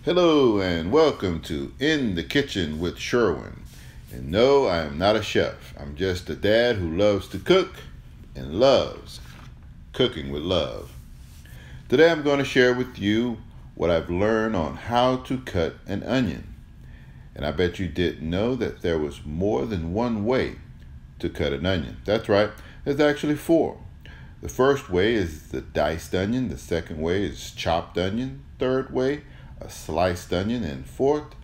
Hello and welcome to In the Kitchen with Sherwin. And no, I am not a chef. I'm just a dad who loves to cook and loves cooking with love. Today I'm going to share with you what I've learned on how to cut an onion. And I bet you didn't know that there was more than one way to cut an onion. That's right, there's actually four. The first way is the diced onion, the second way is chopped onion, third way a sliced onion, and fourth,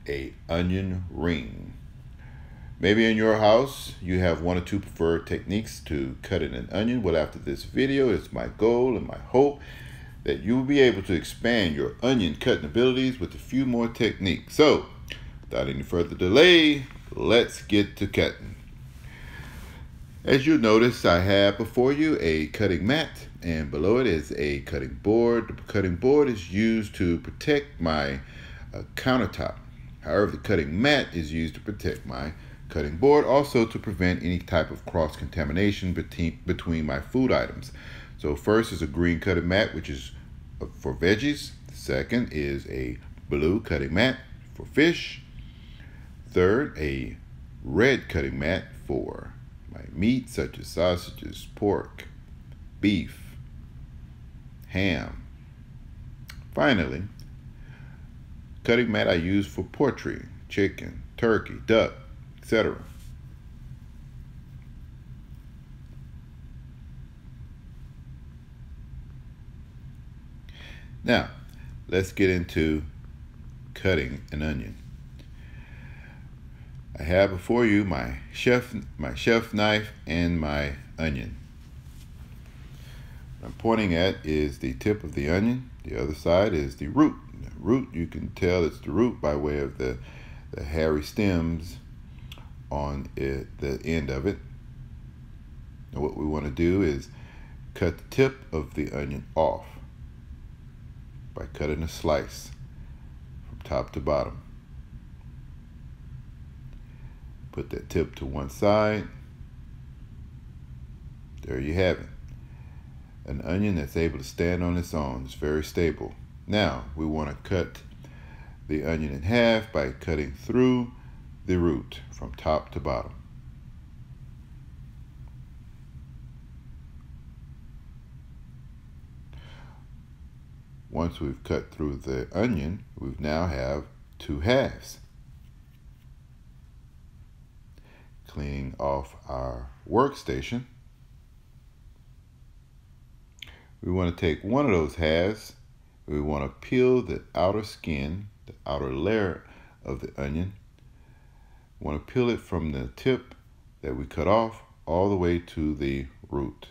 a onion ring. Maybe in your house you have one or two preferred techniques to cutting an onion. Well, after this video, it's my goal and my hope that you will be able to expand your onion cutting abilities with a few more techniques. So, without any further delay, let's get to cutting. As you notice, I have before you a cutting mat, and below it is a cutting board. The cutting board is used to protect my countertop. However, the cutting mat is used to protect my cutting board, also to prevent any type of cross-contamination between my food items. So first is a green cutting mat, which is for veggies. Second is a blue cutting mat for fish. Third, a red cutting mat for my meat, such as sausages, pork, beef, ham. Finally, cutting mat I use for poultry, chicken, turkey, duck, etc. Now, let's get into cutting an onion. I have before you my chef knife and my onion. What I'm pointing at is the tip of the onion. The other side is the root. The root, you can tell it's the root by way of the hairy stems on the end of it. Now what we want to do is cut the tip of the onion off by cutting a slice from top to bottom. Put that tip to one side. There you have it. An onion that's able to stand on its own. It's very stable. Now we want to cut the onion in half by cutting through the root from top to bottom. Once we've cut through the onion, we now have two halves. Cleaning off our workstation, we want to take one of those halves. We want to peel the outer skin, the outer layer of the onion. We want to peel it from the tip that we cut off all the way to the root.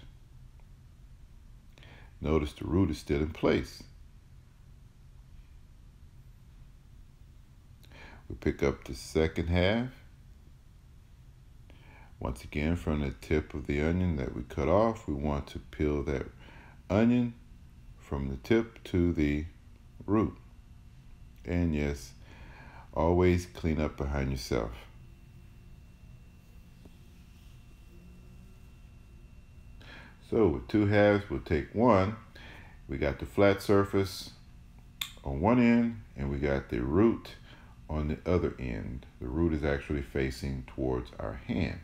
Notice the root is still in place. We pick up the second half. Once again, from the tip of the onion that we cut off, we want to peel that onion from the tip to the root. And yes, always clean up behind yourself. So with two halves, we'll take one. We got the flat surface on one end, and we got the root on the other end. The root is actually facing towards our hand.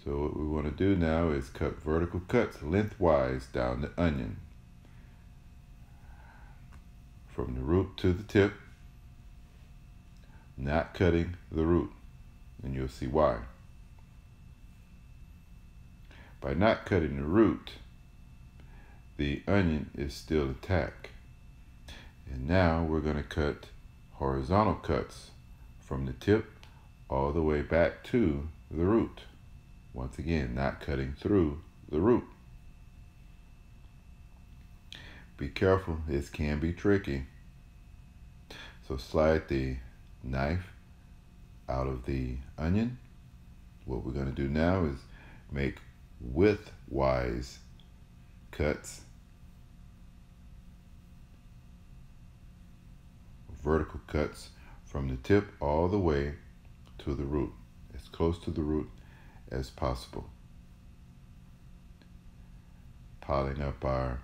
So what we want to do now is cut vertical cuts lengthwise down the onion. From the root to the tip, not cutting the root, and you'll see why. By not cutting the root, the onion is still intact. And now we're going to cut horizontal cuts from the tip all the way back to the root. Once again, not cutting through the root. Be careful, this can be tricky. So slide the knife out of the onion. What we're going to do now is make widthwise cuts, vertical cuts from the tip all the way to the root, as close to the root as possible. Piling up our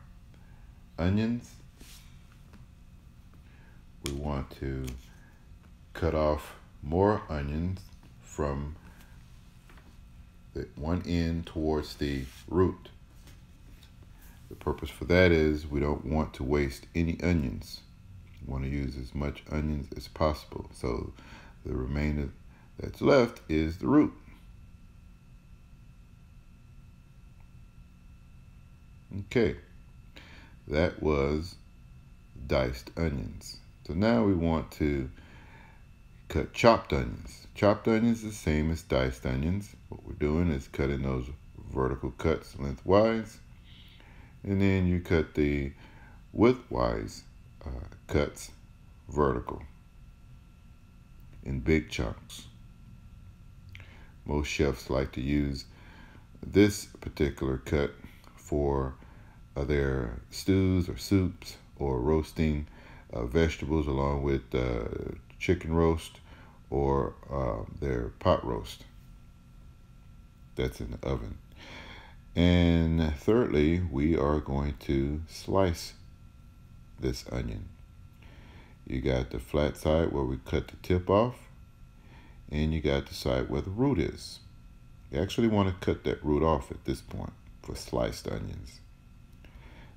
onions we want to cut off more onions from the one end towards the root. The purpose for that is we don't want to waste any onions. We want to use as much onions as possible. So the remainder that's left is the root. Okay, that was diced onions. So now we want to cut chopped onions. Chopped onions is the same as diced onions. What we're doing is cutting those vertical cuts lengthwise, and then you cut the widthwise cuts vertical in big chunks. Most chefs like to use this particular cut for their stews or soups or roasting vegetables along with chicken roast or their pot roast that's in the oven. And thirdly, we are going to slice this onion. You got the flat side where we cut the tip off, and you got the side where the root is. You actually want to cut that root off at this point for sliced onions.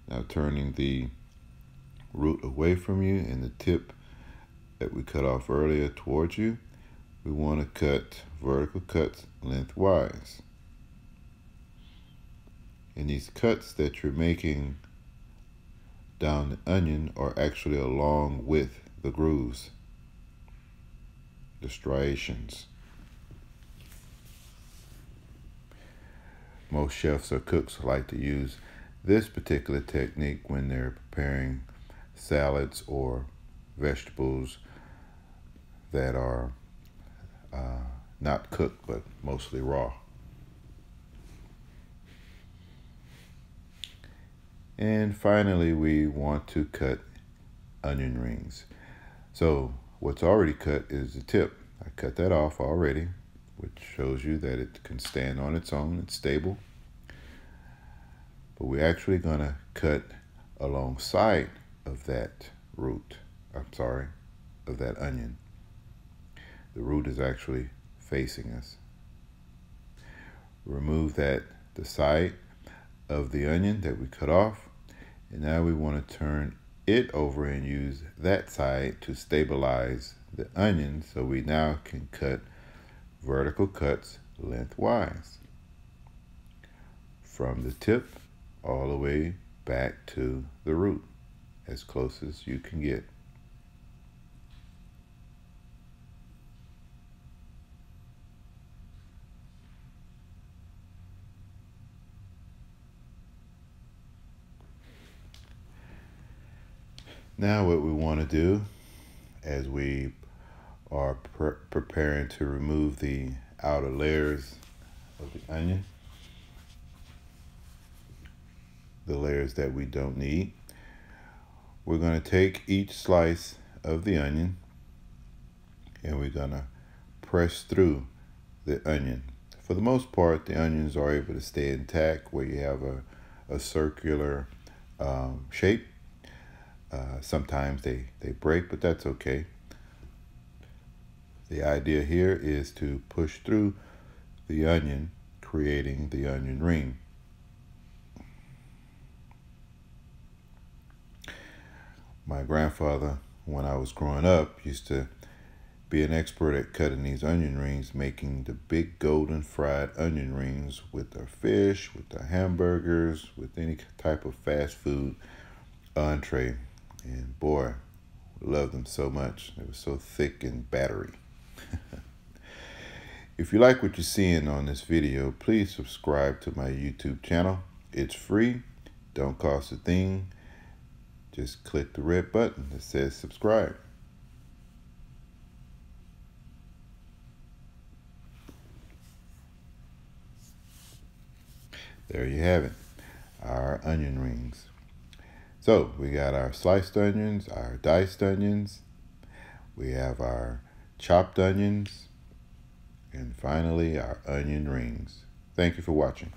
Now turning the root away from you and the tip that we cut off earlier towards you, we want to cut vertical cuts lengthwise. And these cuts that you're making down the onion are actually along with the grooves, the striations. Most chefs or cooks like to use this particular technique when they're preparing salads or vegetables that are not cooked but mostly raw. And finally, we want to cut onion rings. So what's already cut is the tip. I cut that off already, which shows you that it can stand on its own. It's stable. But we're actually going to cut alongside of that root. Of that onion. The root is actually facing us. Remove the side of the onion that we cut off. And now we want to turn it over and use that side to stabilize the onion, so we now can cut vertical cuts lengthwise from the tip all the way back to the root, as close as you can get. Now what we want to do as we are preparing to remove the outer layers of the onion, the layers that we don't need, we're going to take each slice of the onion and we're going to press through the onion. For the most part, the onions are able to stay intact where you have a circular shape. Sometimes they break, but that's okay. The idea here is to push through the onion, creating the onion ring. My grandfather, when I was growing up, used to be an expert at cutting these onion rings, making the big golden fried onion rings with our fish, with our hamburgers, with any type of fast food entree. And boy, loved them so much. They were so thick and battery. If you like what you're seeing on this video, please subscribe to my YouTube channel. It's free, don't cost a thing. Just click the red button that says subscribe. There you have it, our onion rings. So we got our sliced onions, our diced onions, we have our chopped onions, and finally our onion rings. Thank you for watching.